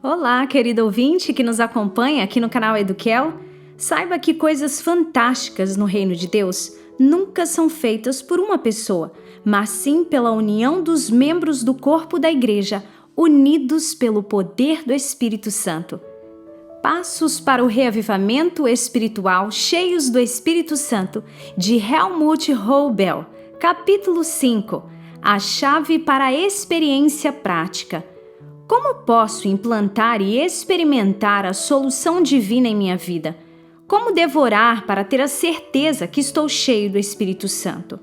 Olá, querido ouvinte que nos acompanha aqui no canal Eduquel. Saiba que coisas fantásticas no reino de Deus nunca são feitas por uma pessoa, mas sim pela união dos membros do corpo da igreja, unidos pelo poder do Espírito Santo. Passos para o reavivamento espiritual cheios do Espírito Santo, de Helmut Roubel, capítulo 5, a chave para a experiência prática. Como posso implantar e experimentar a solução divina em minha vida? Como devorar para ter a certeza que estou cheio do Espírito Santo?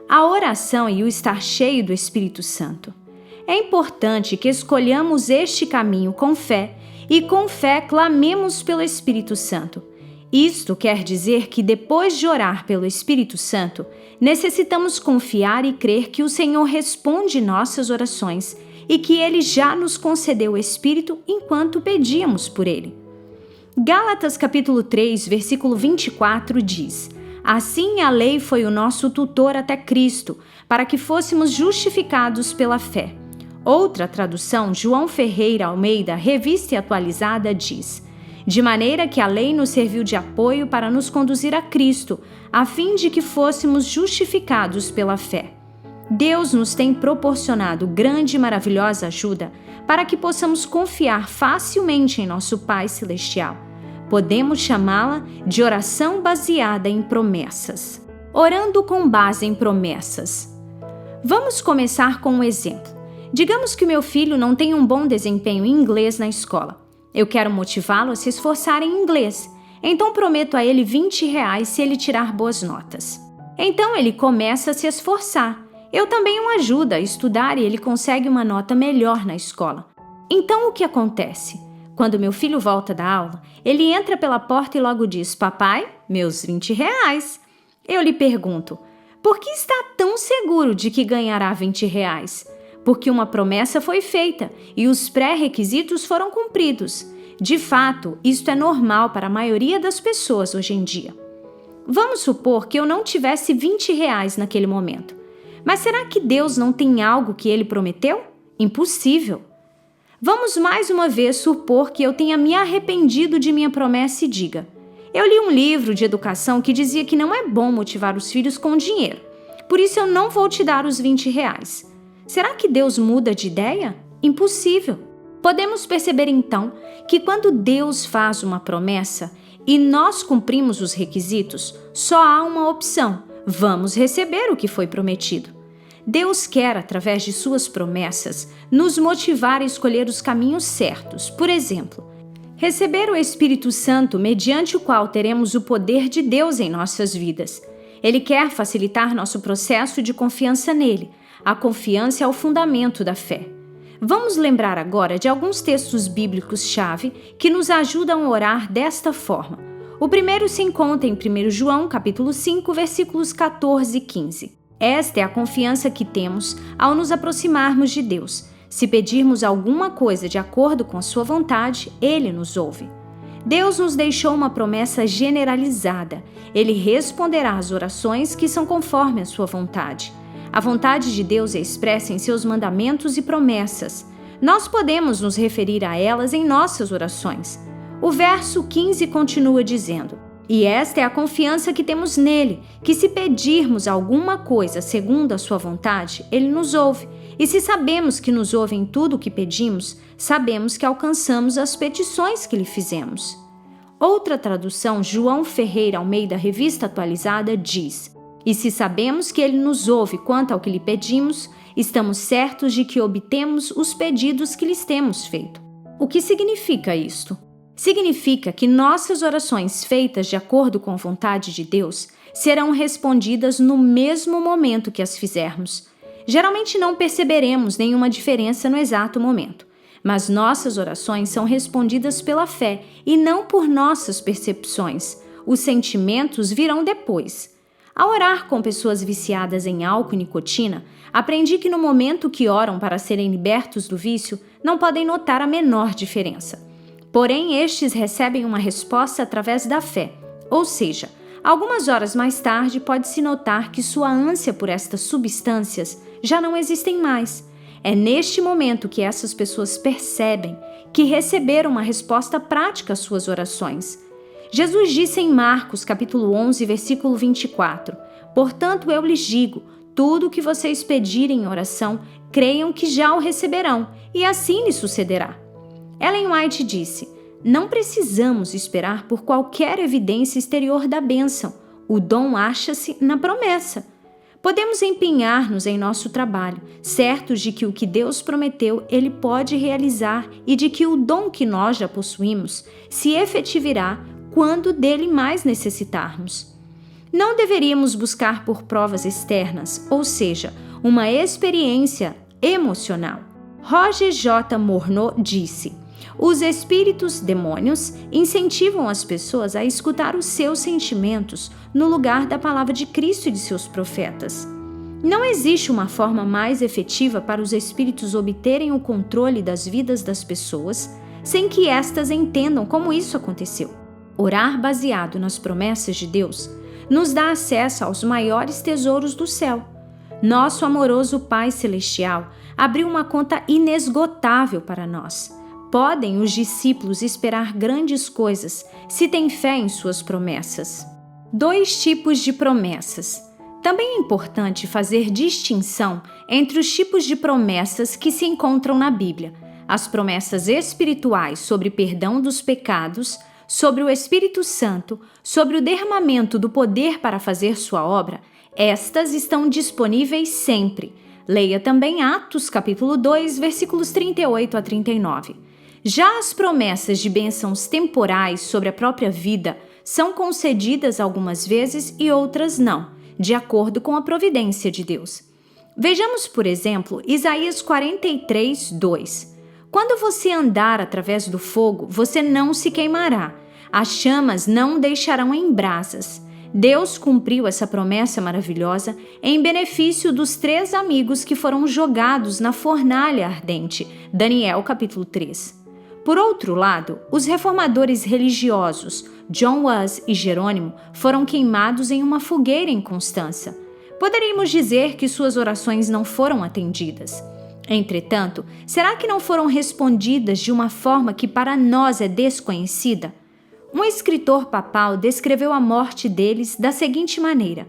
A oração e o estar cheio do Espírito Santo. É importante que escolhamos este caminho com fé e com fé clamemos pelo Espírito Santo. Isto quer dizer que depois de orar pelo Espírito Santo, necessitamos confiar e crer que o Senhor responde nossas orações e que Ele já nos concedeu o Espírito enquanto pedíamos por Ele. Gálatas capítulo 3, versículo 24 diz: Assim a lei foi o nosso tutor até Cristo, para que fôssemos justificados pela fé. Outra tradução, João Ferreira Almeida, revista e atualizada, diz: De maneira que a lei nos serviu de apoio para nos conduzir a Cristo, a fim de que fôssemos justificados pela fé. Deus nos tem proporcionado grande e maravilhosa ajuda para que possamos confiar facilmente em nosso Pai Celestial. Podemos chamá-la de oração baseada em promessas. Orando com base em promessas. Vamos começar com um exemplo. Digamos que o meu filho não tem um bom desempenho em inglês na escola. Eu quero motivá-lo a se esforçar em inglês, então prometo a ele R$20 se ele tirar boas notas. Então ele começa a se esforçar. Eu também o ajudo a estudar e ele consegue uma nota melhor na escola. Então o que acontece? Quando meu filho volta da aula, ele entra pela porta e logo diz: Papai, meus R$20. Eu lhe pergunto: por que está tão seguro de que ganhará R$20? Porque uma promessa foi feita e os pré-requisitos foram cumpridos. De fato, isto é normal para a maioria das pessoas hoje em dia. Vamos supor que eu não tivesse R$20 naquele momento. Mas será que Deus não tem algo que Ele prometeu? Impossível. Vamos mais uma vez supor que eu tenha me arrependido de minha promessa e diga: eu li um livro de educação que dizia que não é bom motivar os filhos com dinheiro. Por isso eu não vou te dar os R$20. Será que Deus muda de ideia? Impossível. Podemos perceber então que quando Deus faz uma promessa e nós cumprimos os requisitos, só há uma opção: vamos receber o que foi prometido. Deus quer, através de suas promessas, nos motivar a escolher os caminhos certos. Por exemplo, receber o Espírito Santo, mediante o qual teremos o poder de Deus em nossas vidas. Ele quer facilitar nosso processo de confiança nele. A confiança é o fundamento da fé. Vamos lembrar agora de alguns textos bíblicos-chave que nos ajudam a orar desta forma. O primeiro se encontra em 1 João, capítulo 5, versículos 14 e 15. Esta é a confiança que temos ao nos aproximarmos de Deus. Se pedirmos alguma coisa de acordo com a sua vontade, Ele nos ouve. Deus nos deixou uma promessa generalizada. Ele responderá às orações que são conforme a sua vontade. A vontade de Deus é expressa em seus mandamentos e promessas. Nós podemos nos referir a elas em nossas orações. O verso 15 continua dizendo: E esta é a confiança que temos nele, que se pedirmos alguma coisa segundo a sua vontade, ele nos ouve. E se sabemos que nos ouve em tudo o que pedimos, sabemos que alcançamos as petições que lhe fizemos. Outra tradução, João Ferreira Almeida, revista atualizada, diz: E se sabemos que ele nos ouve quanto ao que lhe pedimos, estamos certos de que obtemos os pedidos que lhes temos feito. O que significa isto? Significa que nossas orações feitas de acordo com a vontade de Deus serão respondidas no mesmo momento que as fizermos. Geralmente não perceberemos nenhuma diferença no exato momento, mas nossas orações são respondidas pela fé e não por nossas percepções. Os sentimentos virão depois. Ao orar com pessoas viciadas em álcool e nicotina, aprendi que no momento que oram para serem libertos do vício, não podem notar a menor diferença. Porém, estes recebem uma resposta através da fé, ou seja, algumas horas mais tarde pode-se notar que sua ânsia por estas substâncias já não existem mais. É neste momento que essas pessoas percebem que receberam uma resposta prática às suas orações. Jesus disse em Marcos, capítulo 11, versículo 24: "Portanto, eu lhes digo, tudo o que vocês pedirem em oração, creiam que já o receberão, e assim lhes sucederá." Ellen White disse: "Não precisamos esperar por qualquer evidência exterior da bênção. O dom acha-se na promessa." Podemos empenhar-nos em nosso trabalho, certos de que o que Deus prometeu, Ele pode realizar e de que o dom que nós já possuímos se efetivará quando dele mais necessitarmos. Não deveríamos buscar por provas externas, ou seja, uma experiência emocional. Roger J. Morneau disse: "Os espíritos demônios incentivam as pessoas a escutar os seus sentimentos no lugar da palavra de Cristo e de seus profetas." Não existe uma forma mais efetiva para os espíritos obterem o controle das vidas das pessoas sem que estas entendam como isso aconteceu. Orar baseado nas promessas de Deus nos dá acesso aos maiores tesouros do céu. Nosso amoroso Pai Celestial abriu uma conta inesgotável para nós. Podem os discípulos esperar grandes coisas se têm fé em suas promessas. 2 tipos de promessas. Também é importante fazer distinção entre os tipos de promessas que se encontram na Bíblia: as promessas espirituais sobre perdão dos pecados, sobre o Espírito Santo, sobre o derramamento do poder para fazer sua obra. Estas estão disponíveis sempre. Leia também Atos capítulo 2, versículos 38 a 39. Já as promessas de bênçãos temporais sobre a própria vida são concedidas algumas vezes e outras não, de acordo com a providência de Deus. Vejamos, por exemplo, Isaías 43, 2. "Quando você andar através do fogo, você não se queimará. As chamas não deixarão em brasas." Deus cumpriu essa promessa maravilhosa em benefício dos 3 amigos que foram jogados na fornalha ardente. Daniel capítulo 3. Por outro lado, os reformadores religiosos John Huss e Jerônimo foram queimados em uma fogueira em Constança. Poderíamos dizer que suas orações não foram atendidas. Entretanto, será que não foram respondidas de uma forma que para nós é desconhecida? Um escritor papal descreveu a morte deles da seguinte maneira: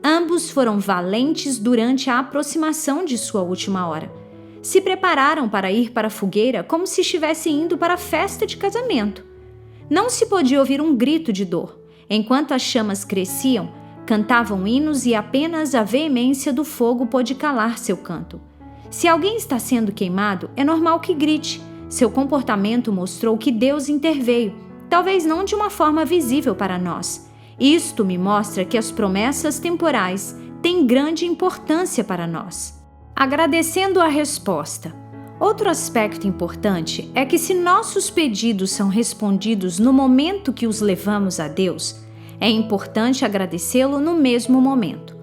"Ambos foram valentes durante a aproximação de sua última hora. Se prepararam para ir para a fogueira como se estivessem indo para a festa de casamento. Não se podia ouvir um grito de dor. Enquanto as chamas cresciam, cantavam hinos e apenas a veemência do fogo pôde calar seu canto. Se alguém está sendo queimado, é normal que grite. Seu comportamento mostrou que Deus interveio, talvez não de uma forma visível para nós. Isto me mostra que as promessas temporais têm grande importância para nós." Agradecendo a resposta. Outro aspecto importante é que se nossos pedidos são respondidos no momento que os levamos a Deus, é importante agradecê-lo no mesmo momento.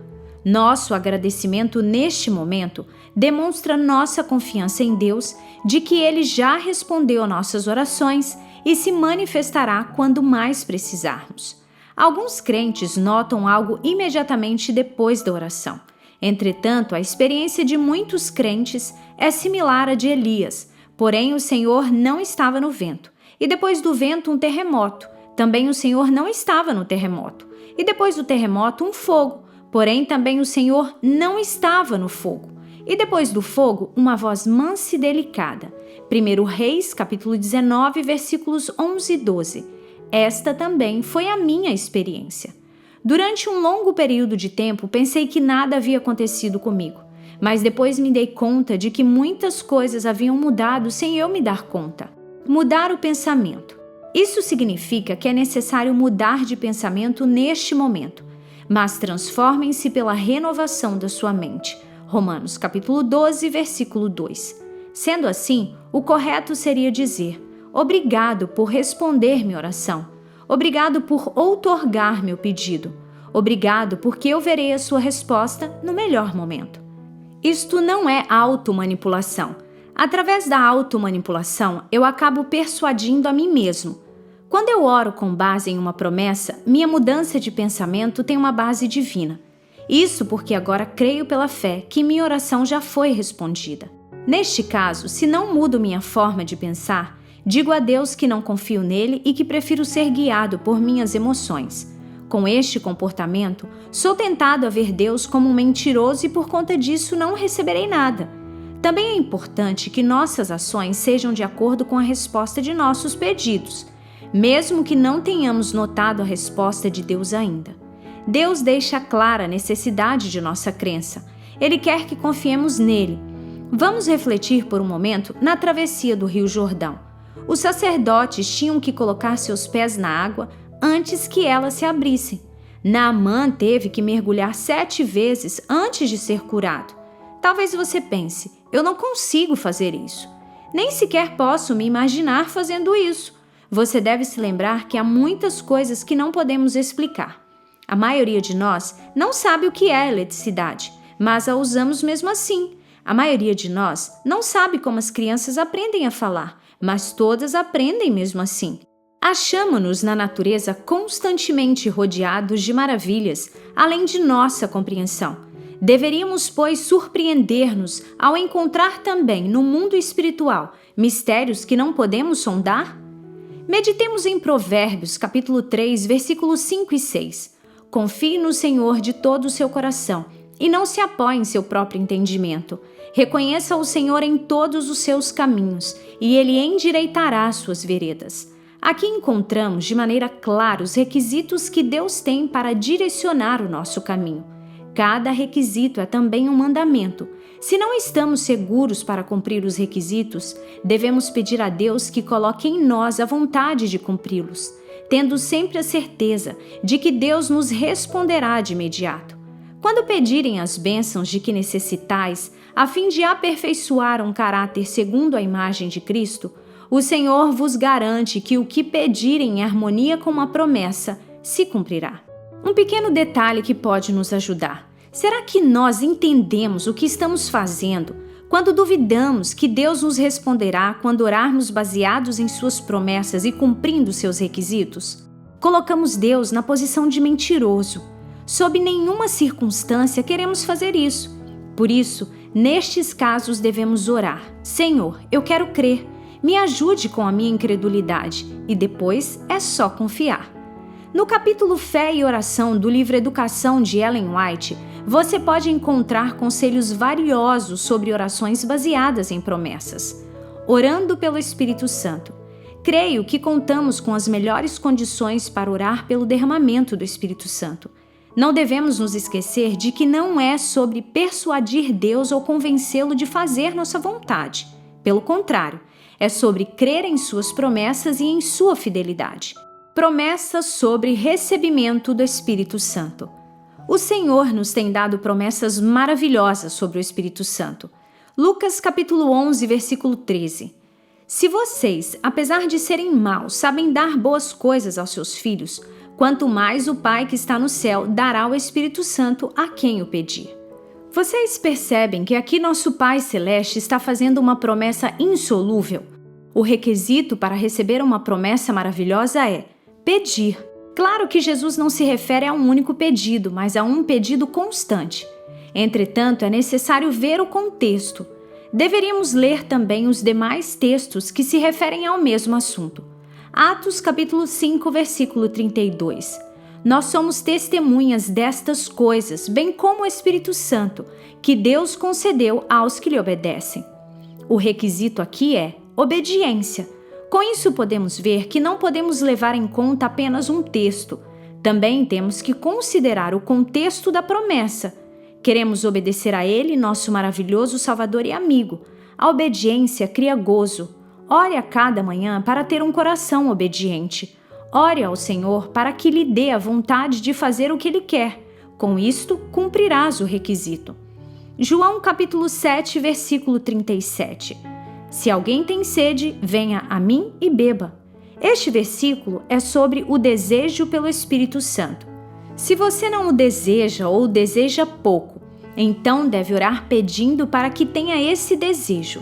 Nosso agradecimento neste momento demonstra nossa confiança em Deus de que Ele já respondeu a nossas orações e se manifestará quando mais precisarmos. Alguns crentes notam algo imediatamente depois da oração. Entretanto, a experiência de muitos crentes é similar à de Elias, porém o Senhor não estava no vento. E depois do vento, um terremoto. Também o Senhor não estava no terremoto. E depois do terremoto, um fogo. Porém, também o Senhor não estava no fogo. E depois do fogo, uma voz mansa e delicada. 1 Reis, capítulo 19, versículos 11 e 12. Esta também foi a minha experiência. Durante um longo período de tempo, pensei que nada havia acontecido comigo, mas depois me dei conta de que muitas coisas haviam mudado sem eu me dar conta. Mudar o pensamento. Isso significa que é necessário mudar de pensamento neste momento, mas transformem-se pela renovação da sua mente. Romanos capítulo 12, versículo 2. Sendo assim, o correto seria dizer: "Obrigado por responder minha oração. Obrigado por outorgar meu pedido. Obrigado porque eu verei a sua resposta no melhor momento." Isto não é automanipulação. Através da automanipulação, eu acabo persuadindo a mim mesmo. Quando eu oro com base em uma promessa, minha mudança de pensamento tem uma base divina. Isso porque agora creio pela fé que minha oração já foi respondida. Neste caso, se não mudo minha forma de pensar, Digo a Deus que não confio nele e que prefiro ser guiado por minhas emoções. Com este comportamento, sou tentado a ver Deus como um mentiroso e por conta disso não receberei nada. Também é importante que nossas ações sejam de acordo com a resposta de nossos pedidos, mesmo que não tenhamos notado a resposta de Deus ainda. Deus deixa clara a necessidade de nossa crença. Ele quer que confiemos nele. Vamos refletir por um momento na travessia do Rio Jordão. Os sacerdotes tinham que colocar seus pés na água antes que ela se abrisse. Naamã teve que mergulhar 7 vezes antes de ser curado. Talvez você pense, eu não consigo fazer isso. Nem sequer posso me imaginar fazendo isso. Você deve se lembrar que há muitas coisas que não podemos explicar. A maioria de nós não sabe o que é eletricidade, mas a usamos mesmo assim. A maioria de nós não sabe como as crianças aprendem a falar, mas todas aprendem mesmo assim. Achamo-nos na natureza constantemente rodeados de maravilhas, além de nossa compreensão. Deveríamos, pois, surpreender-nos ao encontrar também no mundo espiritual mistérios que não podemos sondar? Meditemos em Provérbios, capítulo 3, versículos 5 e 6. Confie no Senhor de todo o seu coração e não se apoie em seu próprio entendimento. Reconheça o Senhor em todos os seus caminhos e Ele endireitará as suas veredas. Aqui encontramos de maneira clara os requisitos que Deus tem para direcionar o nosso caminho. Cada requisito é também um mandamento. Se não estamos seguros para cumprir os requisitos, devemos pedir a Deus que coloque em nós a vontade de cumpri-los, tendo sempre a certeza de que Deus nos responderá de imediato. Quando pedirem as bênçãos de que necessitais, a fim de aperfeiçoar um caráter segundo a imagem de Cristo, o Senhor vos garante que o que pedirem em harmonia com a promessa se cumprirá. Um pequeno detalhe que pode nos ajudar. Será que nós entendemos o que estamos fazendo quando duvidamos que Deus nos responderá quando orarmos baseados em suas promessas e cumprindo seus requisitos? Colocamos Deus na posição de mentiroso. Sob nenhuma circunstância queremos fazer isso. Por isso, nestes casos devemos orar. Senhor, eu quero crer. Me ajude com a minha incredulidade. E depois é só confiar. No capítulo Fé e Oração do livro Educação de Ellen White, você pode encontrar conselhos valiosos sobre orações baseadas em promessas. Orando pelo Espírito Santo. Creio que contamos com as melhores condições para orar pelo derramamento do Espírito Santo. Não devemos nos esquecer de que não é sobre persuadir Deus ou convencê-lo de fazer nossa vontade. Pelo contrário, é sobre crer em suas promessas e em sua fidelidade. Promessas sobre recebimento do Espírito Santo. O Senhor nos tem dado promessas maravilhosas sobre o Espírito Santo. Lucas capítulo 11, versículo 13. Se vocês, apesar de serem maus, sabem dar boas coisas aos seus filhos, quanto mais o Pai que está no céu dará o Espírito Santo a quem o pedir. Vocês percebem que aqui nosso Pai Celeste está fazendo uma promessa insolúvel? O requisito para receber uma promessa maravilhosa é pedir. Claro que Jesus não se refere a um único pedido, mas a um pedido constante. Entretanto, é necessário ver o contexto. Deveríamos ler também os demais textos que se referem ao mesmo assunto. Atos capítulo 5, versículo 32. Nós somos testemunhas destas coisas, bem como o Espírito Santo, que Deus concedeu aos que lhe obedecem. O requisito aqui é obediência. Com isso podemos ver que não podemos levar em conta apenas um texto. Também temos que considerar o contexto da promessa. Queremos obedecer a Ele, nosso maravilhoso Salvador e amigo. A obediência cria gozo. Ore a cada manhã para ter um coração obediente. Ore ao Senhor para que lhe dê a vontade de fazer o que Ele quer. Com isto, cumprirás o requisito. João capítulo 7, versículo 37. Se alguém tem sede, venha a mim e beba. Este versículo é sobre o desejo pelo Espírito Santo. Se você não o deseja ou o deseja pouco, então deve orar pedindo para que tenha esse desejo.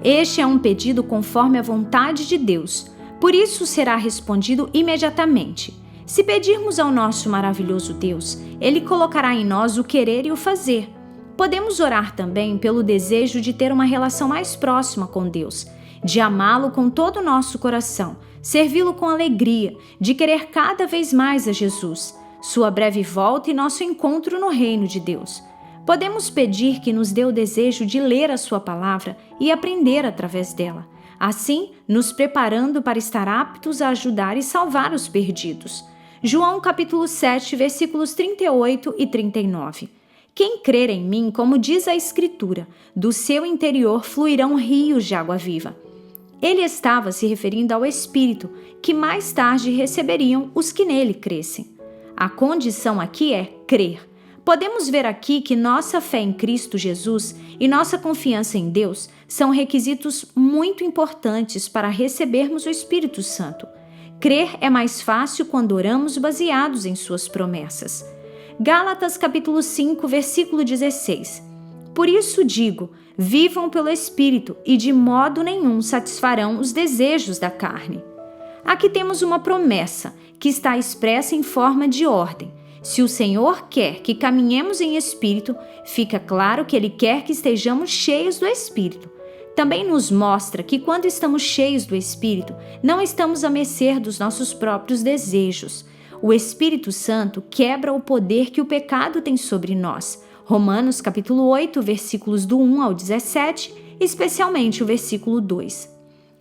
Este é um pedido conforme a vontade de Deus, por isso será respondido imediatamente. Se pedirmos ao nosso maravilhoso Deus, Ele colocará em nós o querer e o fazer. Podemos orar também pelo desejo de ter uma relação mais próxima com Deus. de amá-lo com todo o nosso coração, servi-lo com alegria, de querer cada vez mais a Jesus, sua breve volta e nosso encontro no reino de Deus. Podemos pedir que nos dê o desejo de ler a sua palavra e aprender através dela, assim nos preparando para estar aptos a ajudar e salvar os perdidos. João capítulo 7, versículos 38 e 39. Quem crer em mim, como diz a Escritura, do seu interior fluirão rios de água viva. Ele estava se referindo ao Espírito, que mais tarde receberiam os que nele crescem. A condição aqui é crer. Podemos ver aqui que nossa fé em Cristo Jesus e nossa confiança em Deus são requisitos muito importantes para recebermos o Espírito Santo. Crer é mais fácil quando oramos baseados em suas promessas. Gálatas capítulo 5, versículo 16. Por isso digo, vivam pelo Espírito e de modo nenhum satisfarão os desejos da carne. Aqui temos uma promessa que está expressa em forma de ordem. Se o Senhor quer que caminhemos em Espírito, fica claro que Ele quer que estejamos cheios do Espírito. Também nos mostra que quando estamos cheios do Espírito, não estamos à mercê dos nossos próprios desejos. O Espírito Santo quebra o poder que o pecado tem sobre nós. Romanos capítulo 8, versículos do 1 ao 17, especialmente o versículo 2.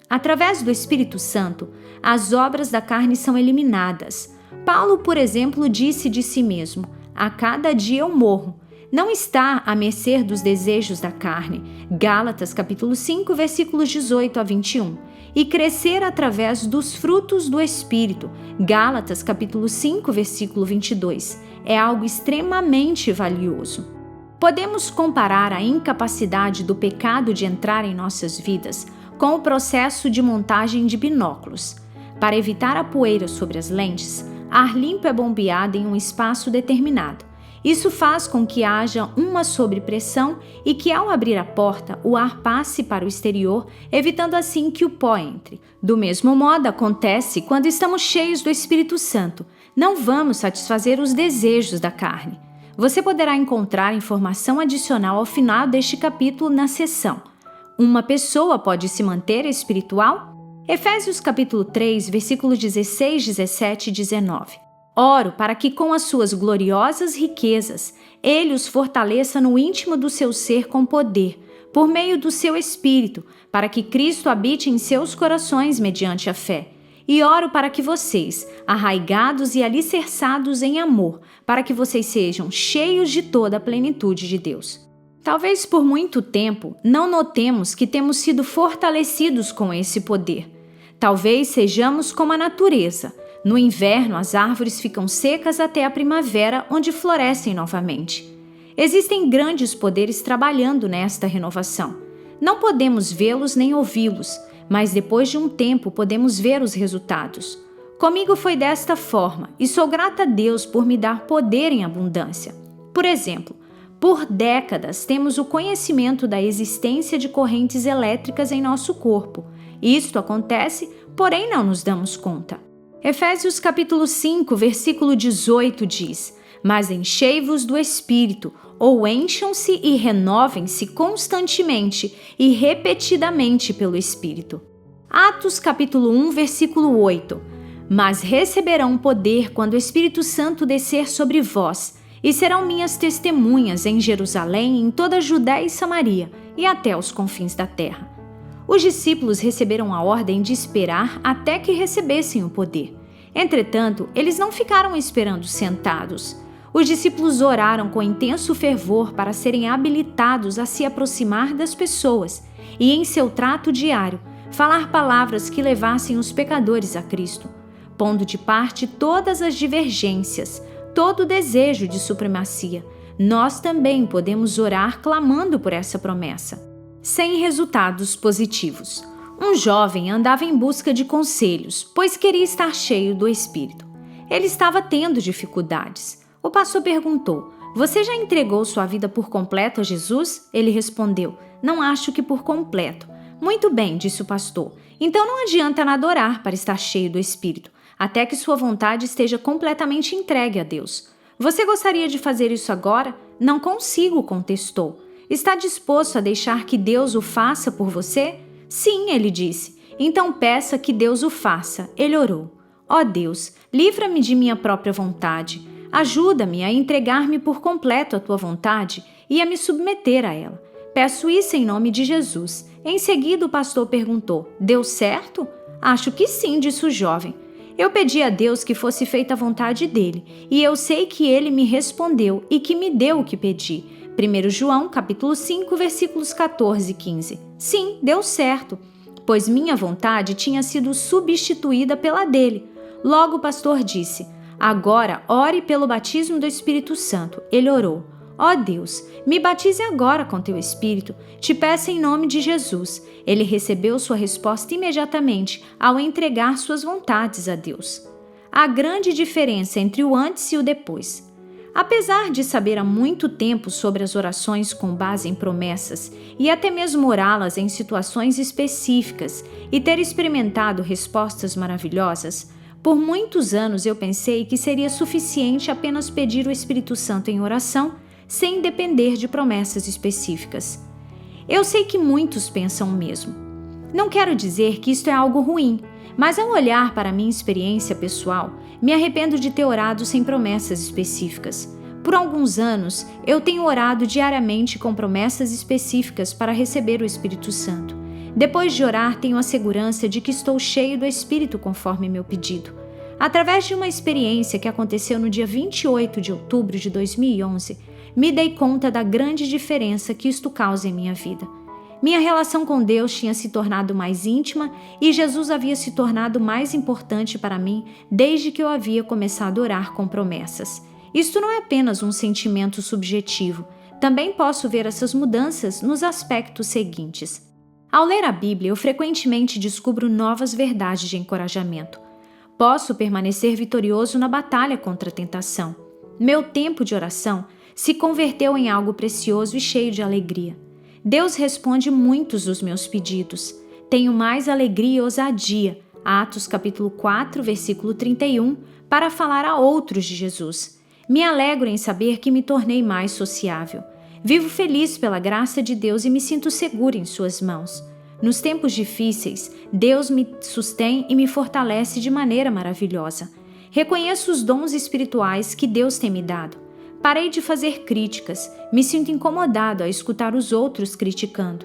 Através do Espírito Santo, as obras da carne são eliminadas. Paulo, por exemplo, disse de si mesmo: a cada dia eu morro. Não está à mercê dos desejos da carne. Gálatas capítulo 5, versículos 18 a 21. E crescer através dos frutos do Espírito. Gálatas capítulo 5, versículo 22. É algo extremamente valioso. Podemos comparar a incapacidade do pecado de entrar em nossas vidas com o processo de montagem de binóculos. Para evitar a poeira sobre as lentes, ar limpo é bombeado em um espaço determinado. Isso faz com que haja uma sobrepressão e que, ao abrir a porta, o ar passe para o exterior, evitando assim que o pó entre. Do mesmo modo, acontece quando estamos cheios do Espírito Santo. Não vamos satisfazer os desejos da carne. Você poderá encontrar informação adicional ao final deste capítulo na seção Uma pessoa pode se manter espiritual? Efésios capítulo 3, versículos 16, 17 e 19. Oro para que com as suas gloriosas riquezas, Ele os fortaleça no íntimo do seu ser com poder, por meio do seu Espírito, para que Cristo habite em seus corações mediante a fé. E oro para que vocês, arraigados e alicerçados em amor, para que vocês sejam cheios de toda a plenitude de Deus. Talvez por muito tempo não notemos que temos sido fortalecidos com esse poder. Talvez sejamos como a natureza. No inverno, as árvores ficam secas até a primavera, onde florescem novamente. Existem grandes poderes trabalhando nesta renovação. Não podemos vê-los nem ouvi-los, mas depois de um tempo podemos ver os resultados. Comigo foi desta forma, e sou grata a Deus por me dar poder em abundância. Por exemplo, por décadas temos o conhecimento da existência de correntes elétricas em nosso corpo. Isto acontece, porém não nos damos conta. Efésios capítulo 5, versículo 18 diz: Mas enchei-vos do Espírito, ou encham-se e renovem-se constantemente e repetidamente pelo Espírito. Atos capítulo 1, versículo 8: Mas receberão poder quando o Espírito Santo descer sobre vós, e serão minhas testemunhas em Jerusalém, em toda a Judéia e Samaria, e até os confins da terra. Os discípulos receberam a ordem de esperar até que recebessem o poder. Entretanto, eles não ficaram esperando sentados. Os discípulos oraram com intenso fervor para serem habilitados a se aproximar das pessoas e, em seu trato diário, falar palavras que levassem os pecadores a Cristo, pondo de parte todas as divergências, todo o desejo de supremacia. Nós também podemos orar clamando por essa promessa. Sem resultados positivos. Um jovem andava em busca de conselhos, pois queria estar cheio do Espírito. Ele estava tendo dificuldades. O pastor perguntou: Você já entregou sua vida por completo a Jesus? Ele respondeu: Não acho que por completo. Muito bem, disse o pastor. Então não adianta nada orar para estar cheio do Espírito, até que sua vontade esteja completamente entregue a Deus. Você gostaria de fazer isso agora? Não consigo, contestou. Está disposto a deixar que Deus o faça por você? Sim, ele disse. Então peça que Deus o faça. Ele orou. Ó Deus, livra-me de minha própria vontade. Ajuda-me a entregar-me por completo à tua vontade e a me submeter a ela. Peço isso em nome de Jesus. Em seguida, o pastor perguntou: deu certo? Acho que sim, disse o jovem. Eu pedi a Deus que fosse feita a vontade dele, e eu sei que ele me respondeu e que me deu o que pedi. 1 João, capítulo 5, versículos 14 e 15. Sim, deu certo, pois minha vontade tinha sido substituída pela dele. Logo o pastor disse: agora ore pelo batismo do Espírito Santo. Ele orou: ó Deus, me batize agora com teu Espírito. Te peço em nome de Jesus. Ele recebeu sua resposta imediatamente ao entregar suas vontades a Deus. Há grande diferença entre o antes e o depois. Apesar de saber há muito tempo sobre as orações com base em promessas e até mesmo orá-las em situações específicas e ter experimentado respostas maravilhosas, por muitos anos eu pensei que seria suficiente apenas pedir o Espírito Santo em oração, sem depender de promessas específicas. Eu sei que muitos pensam o mesmo. Não quero dizer que isto é algo ruim, mas ao olhar para a minha experiência pessoal, me arrependo de ter orado sem promessas específicas. Por alguns anos, eu tenho orado diariamente com promessas específicas para receber o Espírito Santo. Depois de orar, tenho a segurança de que estou cheio do Espírito conforme meu pedido. Através de uma experiência que aconteceu no dia 28 de outubro de 2011, me dei conta da grande diferença que isto causa em minha vida. Minha relação com Deus tinha se tornado mais íntima e Jesus havia se tornado mais importante para mim desde que eu havia começado a orar com promessas. Isto não é apenas um sentimento subjetivo. Também posso ver essas mudanças nos aspectos seguintes. Ao ler a Bíblia, eu frequentemente descubro novas verdades de encorajamento. Posso permanecer vitorioso na batalha contra a tentação. Meu tempo de oração se converteu em algo precioso e cheio de alegria. Deus responde muitos dos meus pedidos. Tenho mais alegria e ousadia, Atos capítulo 4, versículo 31, para falar a outros de Jesus. Me alegro em saber que me tornei mais sociável. Vivo feliz pela graça de Deus e me sinto seguro em suas mãos. Nos tempos difíceis, Deus me sustém e me fortalece de maneira maravilhosa. Reconheço os dons espirituais que Deus tem me dado. Parei de fazer críticas, me sinto incomodado a escutar os outros criticando.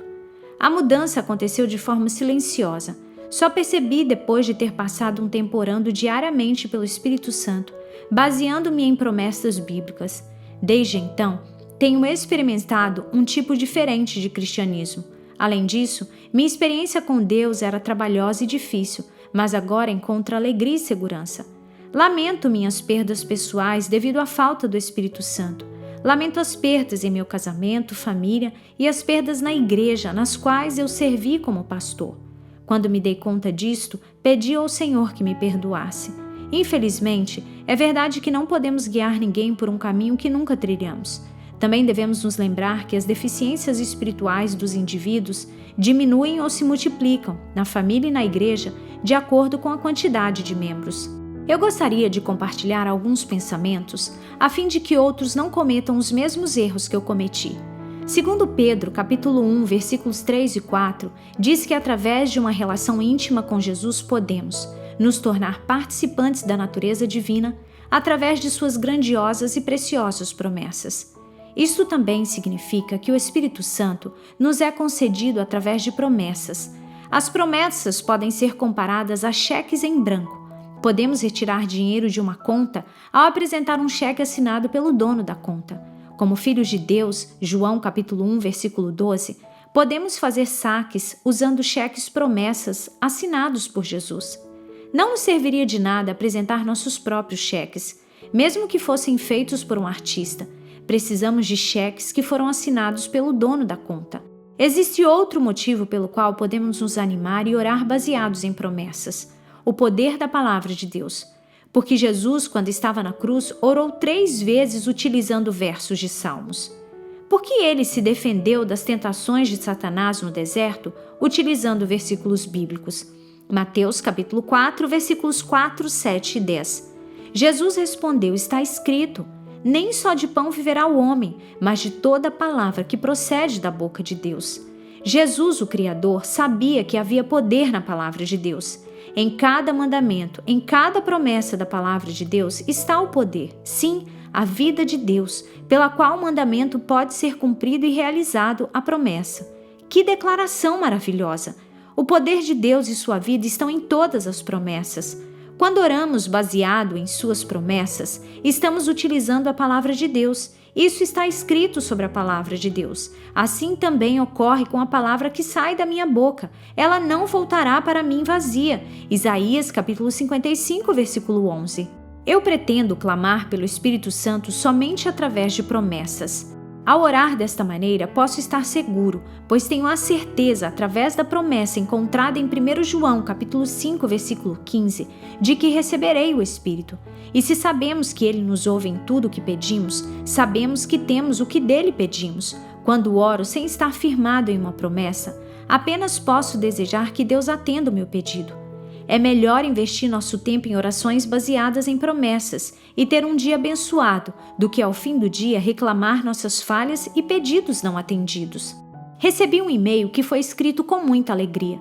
A mudança aconteceu de forma silenciosa. Só percebi depois de ter passado um tempo orando diariamente pelo Espírito Santo, baseando-me em promessas bíblicas. Desde então, tenho experimentado um tipo diferente de cristianismo. Além disso, minha experiência com Deus era trabalhosa e difícil, mas agora encontro alegria e segurança. Lamento minhas perdas pessoais devido à falta do Espírito Santo. Lamento as perdas em meu casamento, família e as perdas na igreja, nas quais eu servi como pastor. Quando me dei conta disto, pedi ao Senhor que me perdoasse. Infelizmente, é verdade que não podemos guiar ninguém por um caminho que nunca trilhamos. Também devemos nos lembrar que as deficiências espirituais dos indivíduos diminuem ou se multiplicam, na família e na igreja, de acordo com a quantidade de membros. Eu gostaria de compartilhar alguns pensamentos a fim de que outros não cometam os mesmos erros que eu cometi. Segundo Pedro, capítulo 1, versículos 3 e 4, diz que através de uma relação íntima com Jesus podemos nos tornar participantes da natureza divina através de suas grandiosas e preciosas promessas. Isto também significa que o Espírito Santo nos é concedido através de promessas. As promessas podem ser comparadas a cheques em branco. Podemos retirar dinheiro de uma conta ao apresentar um cheque assinado pelo dono da conta. Como filhos de Deus, João capítulo 1, versículo 12, podemos fazer saques usando cheques promessas assinados por Jesus. Não nos serviria de nada apresentar nossos próprios cheques, mesmo que fossem feitos por um artista. Precisamos de cheques que foram assinados pelo dono da conta. Existe outro motivo pelo qual podemos nos animar e orar baseados em promessas: o poder da palavra de Deus. Porque Jesus, quando estava na cruz, orou 3 vezes utilizando versos de Salmos. Porque ele se defendeu das tentações de Satanás no deserto, utilizando versículos bíblicos. Mateus capítulo 4, versículos 4, 7 e 10. Jesus respondeu: está escrito, nem só de pão viverá o homem, mas de toda a palavra que procede da boca de Deus. Jesus, o Criador, sabia que havia poder na palavra de Deus. Em cada mandamento, em cada promessa da palavra de Deus está o poder, sim, a vida de Deus, pela qual o mandamento pode ser cumprido e realizado a promessa. Que declaração maravilhosa! O poder de Deus e sua vida estão em todas as promessas. Quando oramos baseado em suas promessas, estamos utilizando a palavra de Deus. Isso está escrito sobre a palavra de Deus. Assim também ocorre com a palavra que sai da minha boca. Ela não voltará para mim vazia. Isaías capítulo 55, versículo 11. Eu pretendo clamar pelo Espírito Santo somente através de promessas. Ao orar desta maneira, posso estar seguro, pois tenho a certeza, através da promessa encontrada em 1 João, capítulo 5, versículo 15, de que receberei o Espírito. E se sabemos que Ele nos ouve em tudo o que pedimos, sabemos que temos o que dele pedimos. Quando oro sem estar firmado em uma promessa, apenas posso desejar que Deus atenda o meu pedido. É melhor investir nosso tempo em orações baseadas em promessas e ter um dia abençoado do que ao fim do dia reclamar nossas falhas e pedidos não atendidos. Recebi um e-mail que foi escrito com muita alegria.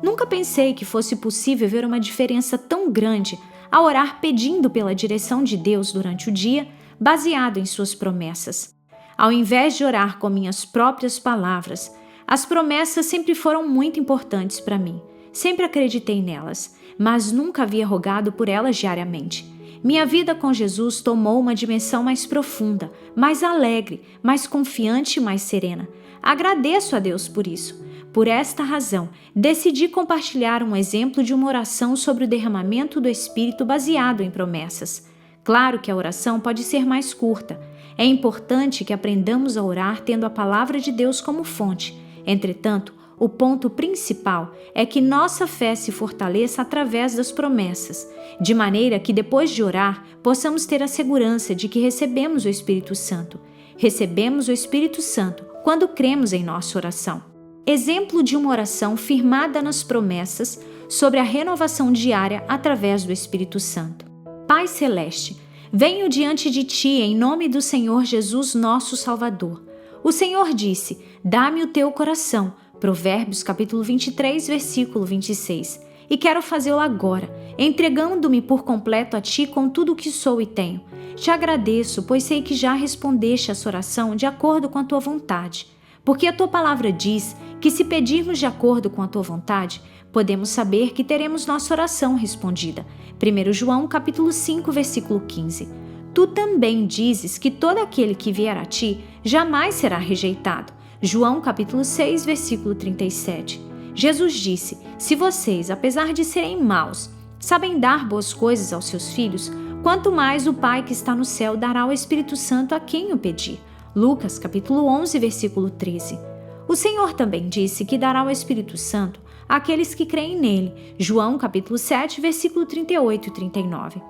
Nunca pensei que fosse possível ver uma diferença tão grande ao orar pedindo pela direção de Deus durante o dia, baseado em suas promessas. Ao invés de orar com minhas próprias palavras, as promessas sempre foram muito importantes para mim. Sempre acreditei nelas, mas nunca havia rogado por elas diariamente. Minha vida com Jesus tomou uma dimensão mais profunda, mais alegre, mais confiante e mais serena. Agradeço a Deus por isso. Por esta razão, decidi compartilhar um exemplo de uma oração sobre o derramamento do Espírito baseado em promessas. Claro que a oração pode ser mais curta. É importante que aprendamos a orar tendo a palavra de Deus como fonte. Entretanto, o ponto principal é que nossa fé se fortaleça através das promessas, de maneira que depois de orar, possamos ter a segurança de que recebemos o Espírito Santo. Recebemos o Espírito Santo quando cremos em nossa oração. Exemplo de uma oração firmada nas promessas sobre a renovação diária através do Espírito Santo. Pai Celeste, venho diante de Ti em nome do Senhor Jesus, nosso Salvador. O Senhor disse, dá-me o teu coração, Provérbios capítulo 23, versículo 26. E quero fazê-lo agora, entregando-me por completo a Ti com tudo o que sou e tenho. Te agradeço, pois sei que já respondeste essa oração de acordo com a Tua vontade. Porque a Tua palavra diz que se pedirmos de acordo com a Tua vontade, podemos saber que teremos nossa oração respondida. 1 João capítulo 5, versículo 15. Tu também dizes que todo aquele que vier a Ti jamais será rejeitado. João capítulo 6, versículo 37. Jesus disse, se vocês, apesar de serem maus, sabem dar boas coisas aos seus filhos, quanto mais o Pai que está no céu dará o Espírito Santo a quem o pedir. Lucas capítulo 11, versículo 13. O Senhor também disse que dará o Espírito Santo àqueles que creem nele. João capítulo 7, versículo 38 e 39.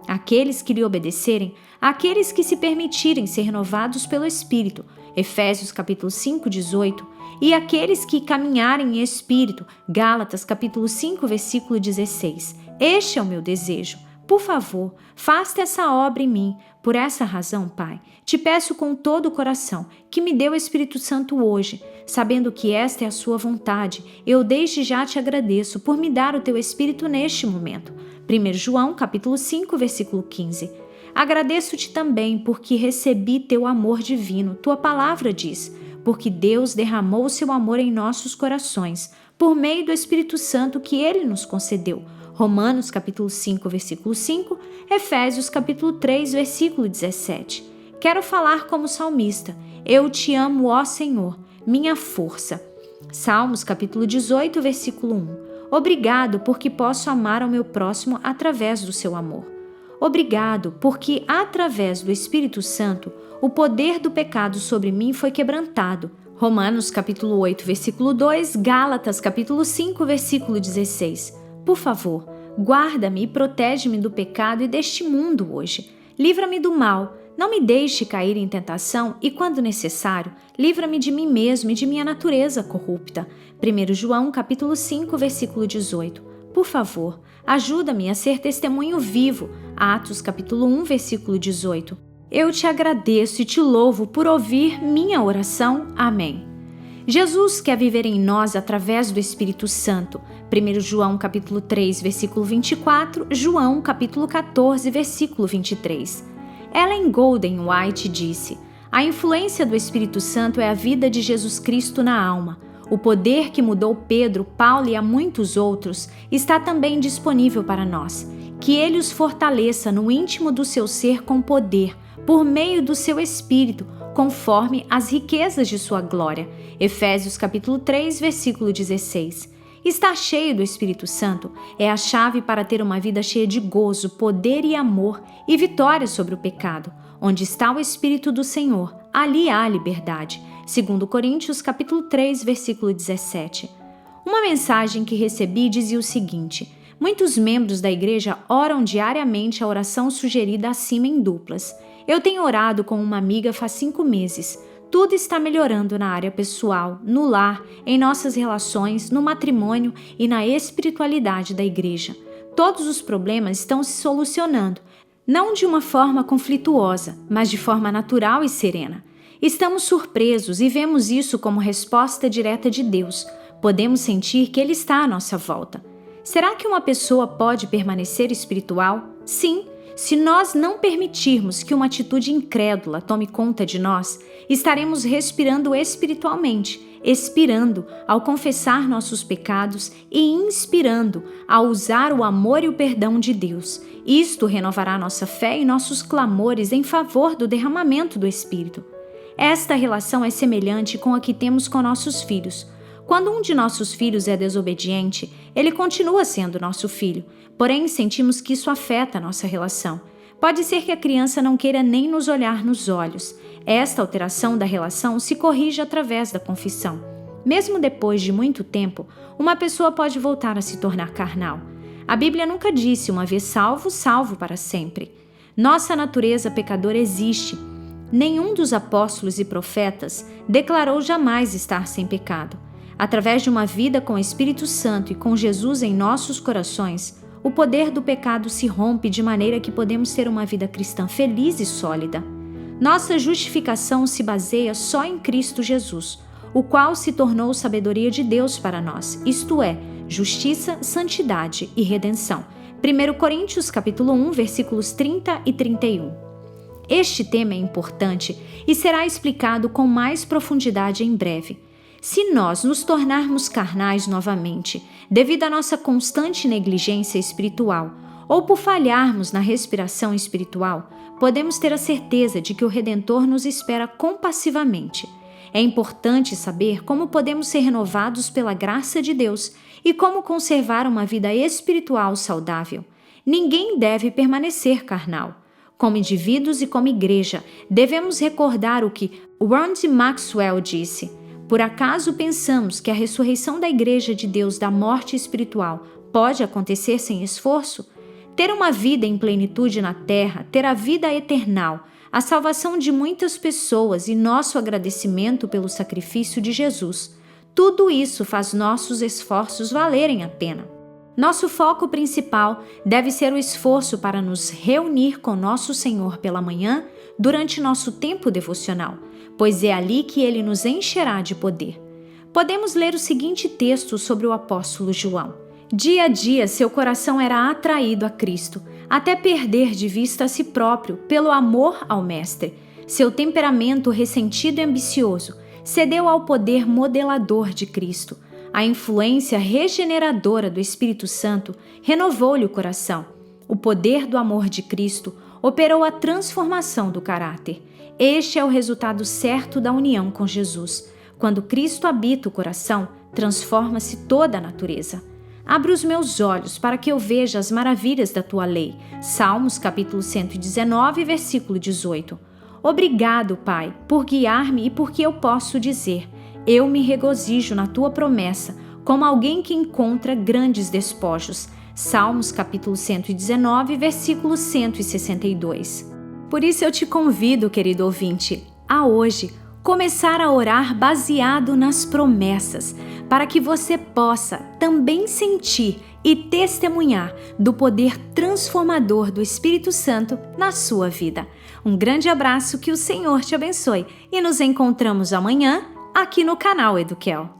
Aqueles que lhe obedecerem, aqueles que se permitirem ser renovados pelo Espírito, Efésios capítulo 5, 18, e aqueles que caminharem em Espírito, Gálatas capítulo 5, versículo 16. Este é o meu desejo. Por favor, faça essa obra em mim. Por essa razão, Pai, te peço com todo o coração que me dê o Espírito Santo hoje, sabendo que esta é a sua vontade. Eu desde já te agradeço por me dar o teu Espírito neste momento. 1 João capítulo 5, versículo 15. Agradeço-te também porque recebi teu amor divino. Tua palavra diz, porque Deus derramou seu amor em nossos corações, por meio do Espírito Santo que Ele nos concedeu. Romanos capítulo 5, versículo 5, Efésios capítulo 3, versículo 17. Quero falar como salmista. Eu te amo, ó Senhor, minha força. Salmos capítulo 18, versículo 1. Obrigado porque posso amar ao meu próximo através do seu amor. Obrigado porque, através do Espírito Santo, o poder do pecado sobre mim foi quebrantado. Romanos capítulo 8, versículo 2, Gálatas capítulo 5, versículo 16. Por favor, guarda-me e protege-me do pecado e deste mundo hoje. Livra-me do mal, não me deixe cair em tentação e, quando necessário, livra-me de mim mesmo e de minha natureza corrupta. 1 João capítulo 5, versículo 18. Por favor, ajuda-me a ser testemunho vivo. Atos capítulo 1, versículo 18. Eu te agradeço e te louvo por ouvir minha oração. Amém. Jesus quer viver em nós através do Espírito Santo. 1 João capítulo 3, versículo 24, João capítulo 14, versículo 23. Ellen Golden White disse: a influência do Espírito Santo é a vida de Jesus Cristo na alma. O poder que mudou Pedro, Paulo e a muitos outros está também disponível para nós. Que Ele os fortaleça no íntimo do seu ser com poder, por meio do seu Espírito, conforme as riquezas de sua glória. Efésios capítulo 3, versículo 16. Estar cheio do Espírito Santo é a chave para ter uma vida cheia de gozo, poder e amor e vitória sobre o pecado. Onde está o Espírito do Senhor, ali há liberdade. 2 Coríntios capítulo 3, versículo 17. Uma mensagem que recebi dizia o seguinte: muitos membros da igreja oram diariamente a oração sugerida acima em duplas. Eu tenho orado com uma amiga faz 5 meses. Tudo está melhorando na área pessoal, no lar, em nossas relações, no matrimônio e na espiritualidade da igreja. Todos os problemas estão se solucionando, não de uma forma conflituosa, mas de forma natural e serena. Estamos surpresos e vemos isso como resposta direta de Deus. Podemos sentir que Ele está à nossa volta. Será que uma pessoa pode permanecer espiritual? Sim. Se nós não permitirmos que uma atitude incrédula tome conta de nós, estaremos respirando espiritualmente, expirando ao confessar nossos pecados e inspirando ao usar o amor e o perdão de Deus. Isto renovará nossa fé e nossos clamores em favor do derramamento do Espírito. Esta relação é semelhante com a que temos com nossos filhos. Quando um de nossos filhos é desobediente, ele continua sendo nosso filho, porém sentimos que isso afeta a nossa relação. Pode ser que a criança não queira nem nos olhar nos olhos. Esta alteração da relação se corrige através da confissão. Mesmo depois de muito tempo, uma pessoa pode voltar a se tornar carnal. A Bíblia nunca disse uma vez salvo, salvo para sempre. Nossa natureza pecadora existe. Nenhum dos apóstolos e profetas declarou jamais estar sem pecado. Através de uma vida com o Espírito Santo e com Jesus em nossos corações, o poder do pecado se rompe de maneira que podemos ter uma vida cristã feliz e sólida. Nossa justificação se baseia só em Cristo Jesus, o qual se tornou sabedoria de Deus para nós, isto é, justiça, santidade e redenção. 1 Coríntios capítulo 1, versículos 30 e 31. Este tema é importante e será explicado com mais profundidade em breve. Se nós nos tornarmos carnais novamente, devido à nossa constante negligência espiritual, ou por falharmos na respiração espiritual, podemos ter a certeza de que o Redentor nos espera compassivamente. É importante saber como podemos ser renovados pela graça de Deus e como conservar uma vida espiritual saudável. Ninguém deve permanecer carnal. Como indivíduos e como igreja, devemos recordar o que Randy Maxwell disse: por acaso pensamos que a ressurreição da igreja de Deus da morte espiritual pode acontecer sem esforço? Ter uma vida em plenitude na terra, ter a vida eternal, a salvação de muitas pessoas e nosso agradecimento pelo sacrifício de Jesus, tudo isso faz nossos esforços valerem a pena. Nosso foco principal deve ser o esforço para nos reunir com nosso Senhor pela manhã durante nosso tempo devocional, pois é ali que Ele nos encherá de poder. Podemos ler o seguinte texto sobre o apóstolo João. Dia a dia seu coração era atraído a Cristo, até perder de vista a si próprio pelo amor ao Mestre. Seu temperamento ressentido e ambicioso cedeu ao poder modelador de Cristo. A influência regeneradora do Espírito Santo renovou-lhe o coração. O poder do amor de Cristo operou a transformação do caráter. Este é o resultado certo da união com Jesus. Quando Cristo habita o coração, transforma-se toda a natureza. Abra os meus olhos para que eu veja as maravilhas da tua lei. Salmos capítulo 119, versículo 18. Obrigado, Pai, por guiar-me e porque eu posso dizer: eu me regozijo na tua promessa, como alguém que encontra grandes despojos. Salmos capítulo 119, versículo 162. Por isso eu te convido, querido ouvinte, a hoje começar a orar baseado nas promessas, para que você possa também sentir e testemunhar do poder transformador do Espírito Santo na sua vida. Um grande abraço, que o Senhor te abençoe e nos encontramos amanhã aqui no canal Eduquel.